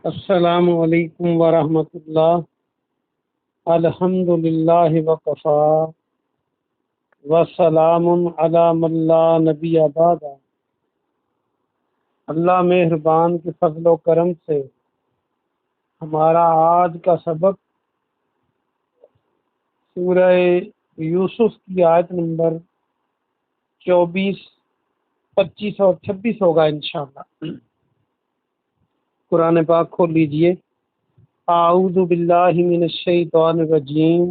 السلام علیکم ورحمۃ اللہ۔ الحمد للہ وکفا وسلام علی من لا نبی بعد۔ اللہ مہربان کے فضل و کرم سے ہمارا آج کا سبق سورہ یوسف کی آیت نمبر 24، 25 اور 26 ہوگا انشاءاللہ۔ قرآن پاک کھول لیجئے۔ اعوذ باللہ من الشیطان الرجیم،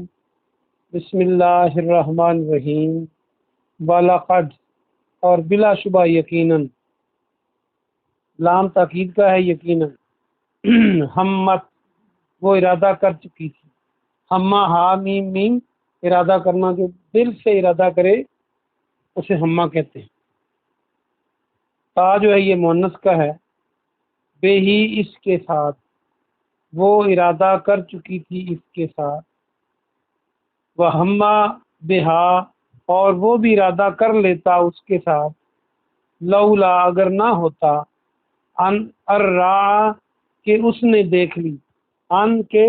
بسم اللہ الرحمن الرحیم۔ وَلَقَدْ، اور بلا شبہ یقیناً، لام تاکید کا ہے یقیناً، ہمت، وہ ارادہ کر چکی تھی۔ ہمہ، ہا میم میم، ارادہ کرنا، جو دل سے ارادہ کرے اسے ہمہ کہتے ہیں۔ تا جو ہے یہ مؤنث کا ہے، بے ہی، اس کے ساتھ، وہ ارادہ کر چکی تھی اس کے ساتھ۔ وَہَمَّ بِہَا، اور وہ بھی ارادہ کر لیتا اس کے ساتھ، لولا، اگر نہ ہوتا، ان الرا، کہ اس نے دیکھ لی، ان کے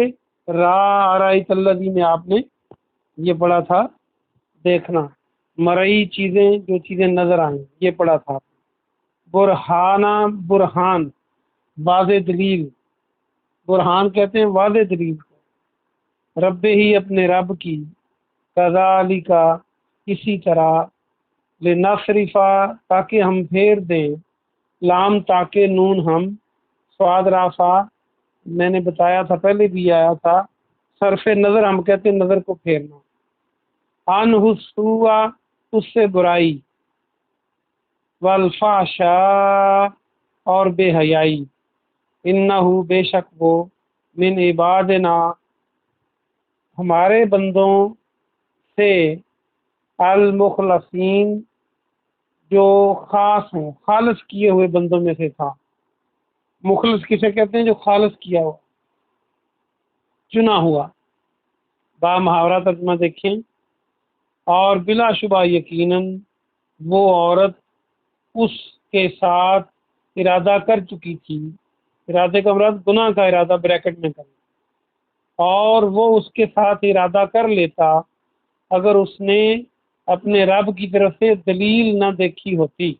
را، ارایت الذی میں آپ نے یہ پڑھا تھا دیکھنا، مرئی چیزیں، جو چیزیں نظر آئیں، یہ پڑھا تھا۔ برہانہ، برہان، واضح دلیل، برہان کہتے ہیں واضح دلیل کو۔ رب ہی، اپنے رب کی، کذالک، اسی طرح، لنصرفا، تاکہ ہم پھیر دیں، لام تاکہ، نون ہم، سواد رافع، میں نے بتایا تھا پہلے بھی آیا تھا، صرف نظر ہم کہتے ہیں نظر کو پھیرنا، عنہ السوء، اس سے برائی، والفحشاء، اور بے حیائی، انہ، بے شک وہ، من عبادنا، ہمارے بندوں سے، المخلصین، جو خاص ہوں، خالص کیے ہوئے بندوں میں سے تھا۔ مخلص کسے کہتے ہیں؟ جو خالص کیا ہوا، چنا ہوا۔ با محاورہ ترجمہ دیکھیں۔ اور بلا شبہ یقیناً وہ عورت اس کے ساتھ ارادہ کر چکی تھی، ارادے کا مراد گناہ کا ارادہ بریکٹ میں کرنا، اور وہ اس کے ساتھ ارادہ کر لیتا اگر اس نے اپنے رب کی طرف سے دلیل نہ دیکھی ہوتی۔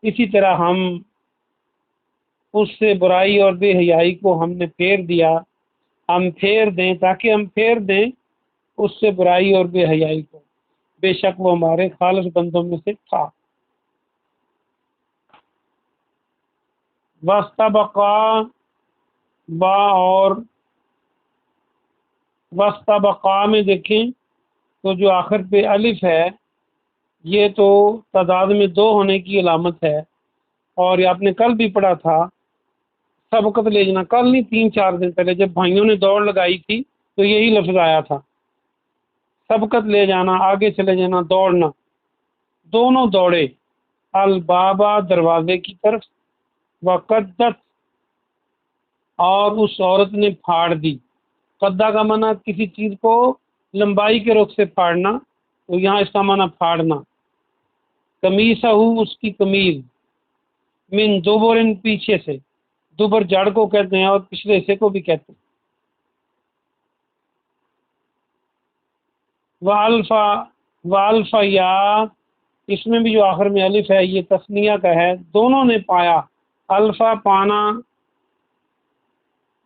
اسی طرح ہم اس سے برائی اور بے حیائی کو ہم نے پھیر دیا، ہم پھیر دیں، تاکہ ہم پھیر دیں اس سے برائی اور بے حیائی کو، بے شک وہ ہمارے خالص بندوں میں سے تھا۔ واستبقا، با، اور واستبقا میں دیکھیں تو جو آخر پہ الف ہے، یہ تو تعداد میں 2 ہونے کی علامت ہے، اور یہ آپ نے کل بھی پڑھا تھا، سبقت لے جانا، کل نہیں 3-4 دن پہلے جب بھائیوں نے دوڑ لگائی تھی تو یہی لفظ آیا تھا، سبقت لے جانا، آگے چلے جانا، دوڑنا۔ دونوں دوڑے، البابا، دروازے کی طرف، وقدت، اور اس عورت نے پھاڑ دی۔ قدہ کا معنی کسی چیز کو لمبائی کے رخ سے پھاڑنا، تو یہاں اس کا معنی پھاڑنا۔ قمیصہ، اس کی قمیض، من دبرن، پیچھے سے، دبر جڑ کو کہتے ہیں اور پچھلے حصے کو بھی کہتے ہیں۔ والفا، یا، اس میں بھی جو آخر میں الف ہے یہ تثنیہ کا ہے، دونوں نے پایا، الفا، پانا،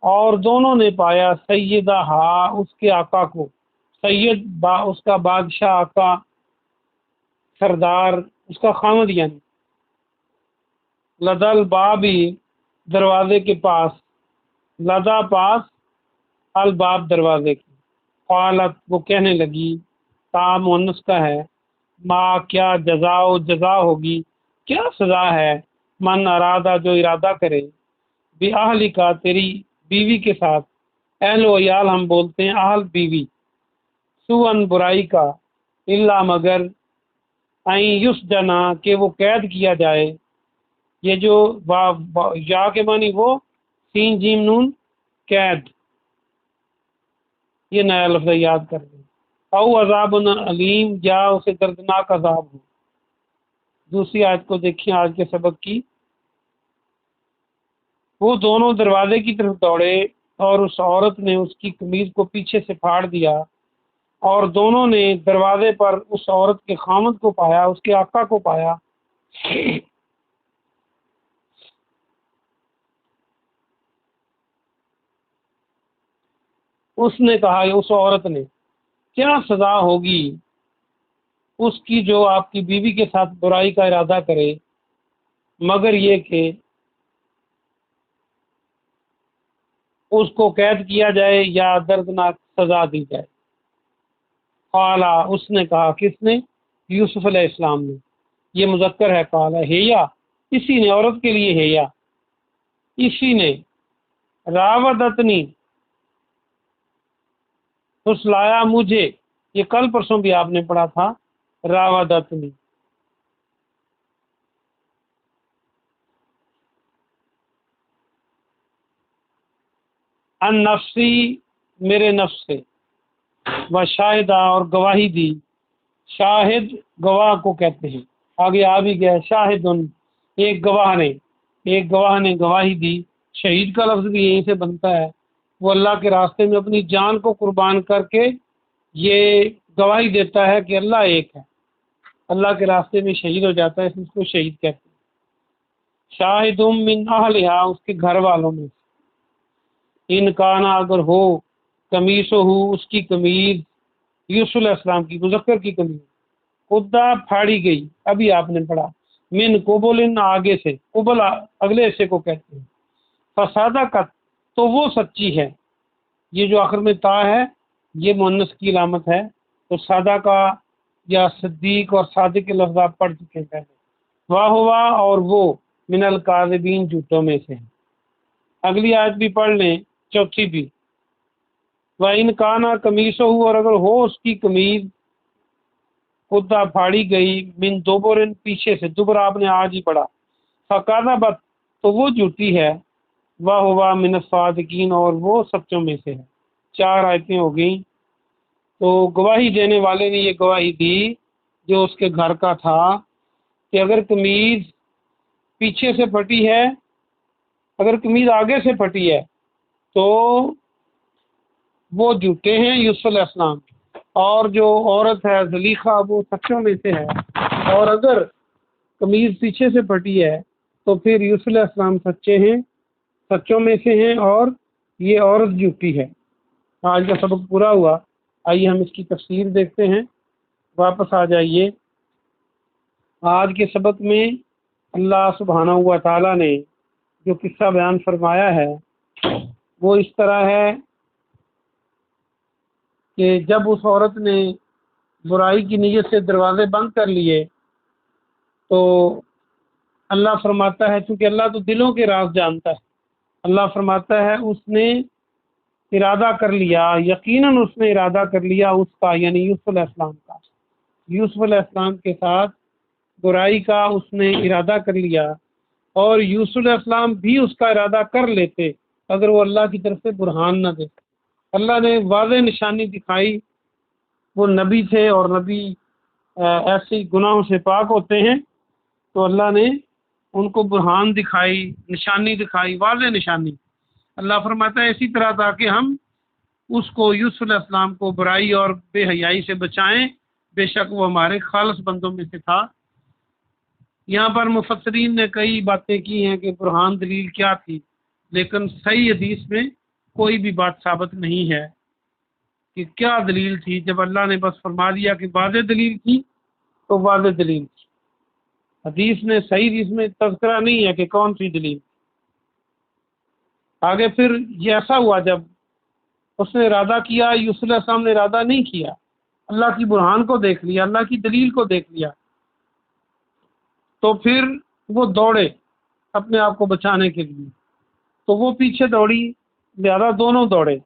اور دونوں نے پایا، سیدہ، اس کے آقا کو، سید، اس کا بادشاہ، آقا، سردار، اس کا خامد، یعنی لدل بابی، دروازے کے پاس، لدا، پاس، الباب، دروازے کی۔ قالت، وہ کہنے لگی، تا مؤنث کا ہے، ما، کیا، جزا ہوگی، کیا سزا ہے، من ارادہ، جو ارادہ کرے، بھی کا، تیری بیوی کے ساتھ، اہل و عیال ہم بولتے ہیں اہل، بیوی، سوءن، برائی کا، الا، مگر، یسجنا، کہ وہ قید کیا جائے، یہ جو یا کے معنی وہ، سین جیم نون، قید، یہ نیا لفظ یاد کر لیں۔ او عذاب علیم، یا اسے دردناک عذاب ہو۔ دوسری آیت کو دیکھیں آج کے سبق کی۔ وہ دونوں دروازے کی طرف دوڑے اور اس عورت نے اس کی قمیض کو پیچھے سے پھاڑ دیا، اور دونوں نے دروازے پر اس عورت کے خامد کو پایا، اس کے آقا کو پایا۔ اس نے کہا، اس عورت نے، کیا سزا ہوگی اس کی جو آپ کی بیوی کے ساتھ برائی کا ارادہ کرے، مگر یہ کہ اس کو قید کیا جائے یا دردناک سزا دی جائے۔ قالا، اس نے کہا، کس نے؟ یوسف علیہ السلام نے، یہ مذکر ہے، قالا ہیا، اسی نے، عورت کے لیے ہیا، اسی نے، راودتنی، پھسلایا مجھے، یہ کل پرسوں بھی آپ نے پڑھا تھا، راودتنی۔ ان نفسی، میرے نفس سے، و شاہدہ، اور گواہی دی، شاہد گواہ کو کہتے ہیں، آگے آ بھی گیا، شاہد ایک گواہ نے گواہی دی۔ شہید کا لفظ بھی یہیں سے بنتا ہے، وہ اللہ کے راستے میں اپنی جان کو قربان کر کے یہ گواہی دیتا ہے کہ اللہ ایک ہے، اللہ کے راستے میں شہید ہو جاتا ہے، اس کو شہید کہتے ہیں۔ شاہد من اہلہا، اس کے گھر والوں میں سے، ان کانا، اگر ہو، قمیص ہو، اس کی قمیض، یوسف علیہ السلام کی، مذکر کی قمیض، قدہ، پھاڑی گئی، ابھی آپ نے پڑھا، من قبل، آگے سے، قبل اگلے حصے کو کہتے ہیں، فصادقت، تو وہ سچی ہے، یہ جو آخر میں تا ہے یہ مؤنث کی علامت ہے، تو صادقہ یا صدیق اور صادق کے لفظ آپ پڑھ چکے ہیں پہلے، واہ ہوا، اور وہ، من الکاذبین، جھوٹوں میں سے ہیں۔ اگلی آیت بھی پڑھ لیں، چوتھی بھی، وَإِنْ كَانَ قَمِيصُهُ، اور اگر ہو اس کی قمیض، قدہ، پھاڑی گئی، من دبر، پیچھے سے، دبر آپ نے آج ہی پڑھا، فَكَذَبَتْ، تو وہ جھوٹی ہے، وَهُوَ مِنَ الصَّادِقِينَ، اور وہ سچوں میں سے ہے۔ 4 آیتیں ہو گئیں۔ تو گواہی دینے والے نے یہ گواہی دی جو اس کے گھر کا تھا کہ اگر قمیض پیچھے سے پھٹی ہے، اگر قمیض آگے سے پھٹی ہے تو وہ جھوٹے ہیں، یوسف علیہ السلام، اور جو عورت ہے زلیخا، وہ سچوں میں سے ہے، اور اگر قمیض پیچھے سے پھٹی ہے تو پھر یوسف علیہ السلام سچے ہیں، سچوں میں سے ہیں، اور یہ عورت جھوٹی ہے۔ آج کا سبق پورا ہوا، آئیے ہم اس کی تفسیر دیکھتے ہیں۔ واپس آ جائیے۔ آج کے سبق میں اللہ سبحانہ و تعالیٰ نے جو قصہ بیان فرمایا ہے وہ اس طرح ہے کہ جب اس عورت نے برائی کی نیت سے دروازے بند کر لیے تو اللہ فرماتا ہے، چونکہ اللہ تو دلوں کے راز جانتا ہے، اللہ فرماتا ہے اس نے ارادہ کر لیا، یقیناً اس نے ارادہ کر لیا اس کا، یعنی یوسف علیہ السلام کا، یوسف علیہ السلام کے ساتھ برائی کا اس نے ارادہ کر لیا، اور یوسف علیہ السلام بھی اس کا ارادہ کر لیتے اگر وہ اللہ کی طرف سے برہان نہ دے۔ اللہ نے واضح نشانی دکھائی، وہ نبی تھے اور نبی ایسے گناہوں سے پاک ہوتے ہیں، تو اللہ نے ان کو برہان دکھائی، نشانی دکھائی، واضح نشانی۔ اللہ فرماتا ہے اسی طرح تاکہ ہم اس کو، یوسف علیہ السلام کو، برائی اور بے حیائی سے بچائیں، بے شک وہ ہمارے خالص بندوں میں سے تھا۔ یہاں پر مفسرین نے کئی باتیں کی ہیں کہ برہان دلیل کیا تھی، لیکن صحیح حدیث میں کوئی بھی بات ثابت نہیں ہے کہ کیا دلیل تھی۔ جب اللہ نے بس فرما دیا کہ واضح دلیل تھی تو واضح دلیل تھی، حدیث نے، صحیح حدیث میں تذکرہ نہیں ہے کہ کون سی دلیل۔ آگے پھر یہ ایسا ہوا، جب اس نے ارادہ کیا، یوسف علیہ السلام نے ارادہ نہیں کیا، اللہ کی برہان کو دیکھ لیا، اللہ کی دلیل کو دیکھ لیا، تو پھر وہ دوڑے اپنے آپ کو بچانے کے لیے، تو وہ پیچھے دوڑی، لہذا دونوں دوڑے،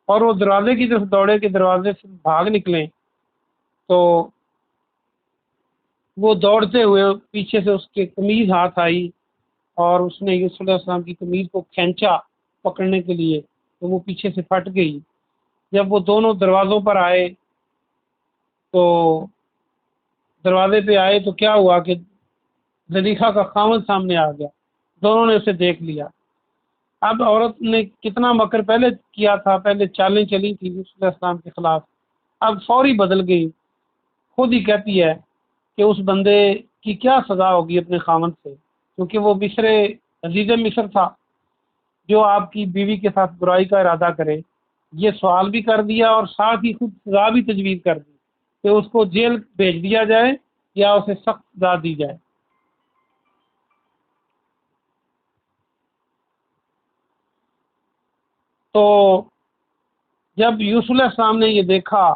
اور وہ دروازے کی طرف دوڑے کہ دروازے سے بھاگ نکلیں، تو وہ دوڑتے ہوئے پیچھے سے اس کے قمیض ہاتھ آئی اور اس نے یوسف علیہ السلام کی قمیض کو کھینچا پکڑنے کے لیے، تو وہ پیچھے سے پھٹ گئی۔ جب وہ دونوں دروازوں پر آئے تو دروازے پہ آئے تو کیا ہوا کہ زلیخا کا خاوند سامنے آ گیا، دونوں نے اسے دیکھ لیا، اب عورت نے کتنا مکر پہلے کیا تھا، پہلے چالیں چلی تھی یوسف علیہ السلام کے خلاف، اب فوری بدل گئی، خود ہی کہتی ہے کہ اس بندے کی کیا سزا ہوگی اپنے خاوند سے، کیونکہ وہ عزیز مصر تھا، جو آپ کی بیوی کے ساتھ برائی کا ارادہ کرے۔ یہ سوال بھی کر دیا اور ساتھ ہی خود سزا بھی تجویز کر دی کہ اس کو جیل بھیج دیا جائے یا اسے سخت سزا دی جائے۔ تو جب یوسف علیہ السلام نے یہ دیکھا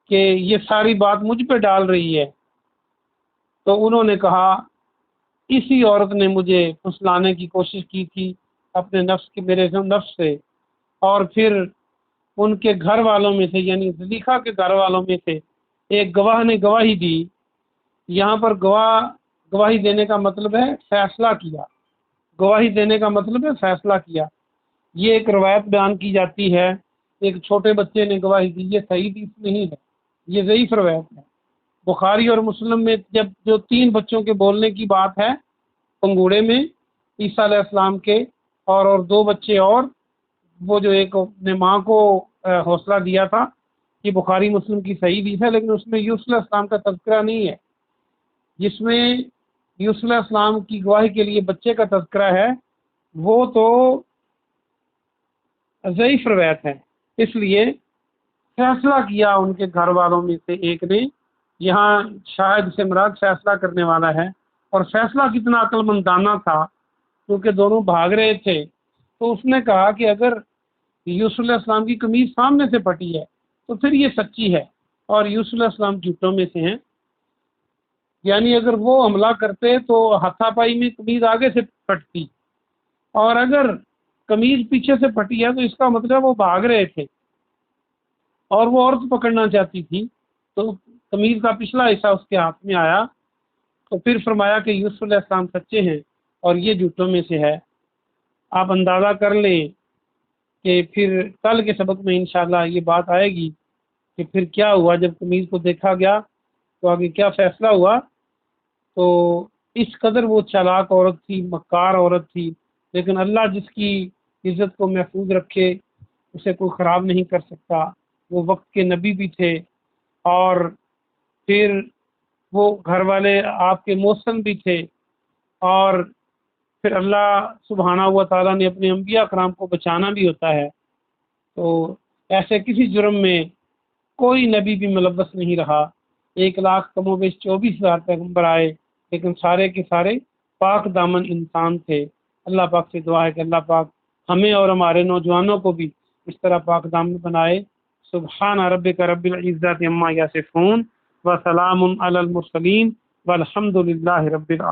کہ یہ ساری بات مجھ پہ ڈال رہی ہے، تو انہوں نے کہا اسی عورت نے مجھے پھسلانے کی کوشش کی تھی اپنے میرے نفس سے، اور پھر ان کے گھر والوں میں سے یعنی زلیخا کے گھر والوں میں سے ایک گواہ نے گواہی دی۔ یہاں پر گواہی دینے کا مطلب ہے فیصلہ کیا، گواہی دینے کا مطلب ہے فیصلہ کیا۔ یہ ایک روایت بیان کی جاتی ہے، ایک چھوٹے بچے نے گواہی دی، یہ صحیح حدیث نہیں ہے، یہ ضعیف روایت ہے۔ بخاری اور مسلم میں جب جو 3 بچوں کے بولنے کی بات ہے پنگوڑے میں، عیسیٰ علیہ السلام کے اور 2 بچے، اور وہ جو ایک نے ماں کو حوصلہ دیا تھا، یہ بخاری مسلم کی صحیح حدیث ہے، لیکن اس میں یوسف علیہ السلام کا تذکرہ نہیں ہے۔ جس میں یوسف علیہ السلام کی گواہی کے لیے بچے کا تذکرہ ہے وہ تو ضعیف روایت ہے۔ اس لیے فیصلہ کیا ان کے گھر والوں میں سے ایک نے، یہاں شاہد سے مراد فیصلہ کرنے والا ہے، اور فیصلہ کتنا عقل مندانہ تھا کیونکہ دونوں بھاگ رہے تھے، تو اس نے کہا کہ اگر یوسف علیہ السلام کی قمیض سامنے سے پھٹی ہے تو پھر یہ سچی ہے اور یوسف علیہ السلام جھوٹوں میں سے ہیں، یعنی اگر وہ حملہ کرتے تو ہاتھا پائی میں قمیض آگے سے پھٹتی، اور اگر قمیض پیچھے سے پھٹی ہے تو اس کا مطلب وہ بھاگ رہے تھے اور وہ عورت پکڑنا چاہتی تھی، تو قمیض کا پچھلا حصہ اس کے ہاتھ میں آیا، تو پھر فرمایا کہ یوسف علیہ السلام سچے ہیں اور یہ جھوٹوں میں سے ہے۔ آپ اندازہ کر لیں کہ پھر کل کے سبق میں انشاءاللہ یہ بات آئے گی کہ پھر کیا ہوا جب قمیض کو دیکھا گیا تو آگے کیا فیصلہ ہوا۔ تو اس قدر وہ چالاک عورت تھی، مکار عورت تھی، لیکن اللہ جس کی عزت کو محفوظ رکھے اسے کوئی خراب نہیں کر سکتا۔ وہ وقت کے نبی بھی تھے، اور پھر وہ گھر والے آپ کے موسم بھی تھے، اور پھر اللہ سبحانہ و تعالیٰ نے اپنے انبیاء کرام کو بچانا بھی ہوتا ہے، تو ایسے کسی جرم میں کوئی نبی بھی ملوث نہیں رہا۔ 1,00,000 کم و بیش 24,000 پیغمبر آئے، لیکن سارے کے سارے پاک دامن انسان تھے۔ اللہ پاک سے دعا ہے کہ اللہ پاک ہمیں اور ہمارے نوجوانوں کو بھی اس طرح پاک دامن بنائے۔ سبحان ربک رب العزت عما یصفون وسلام علی المرسلین والحمد للہ رب العالمین۔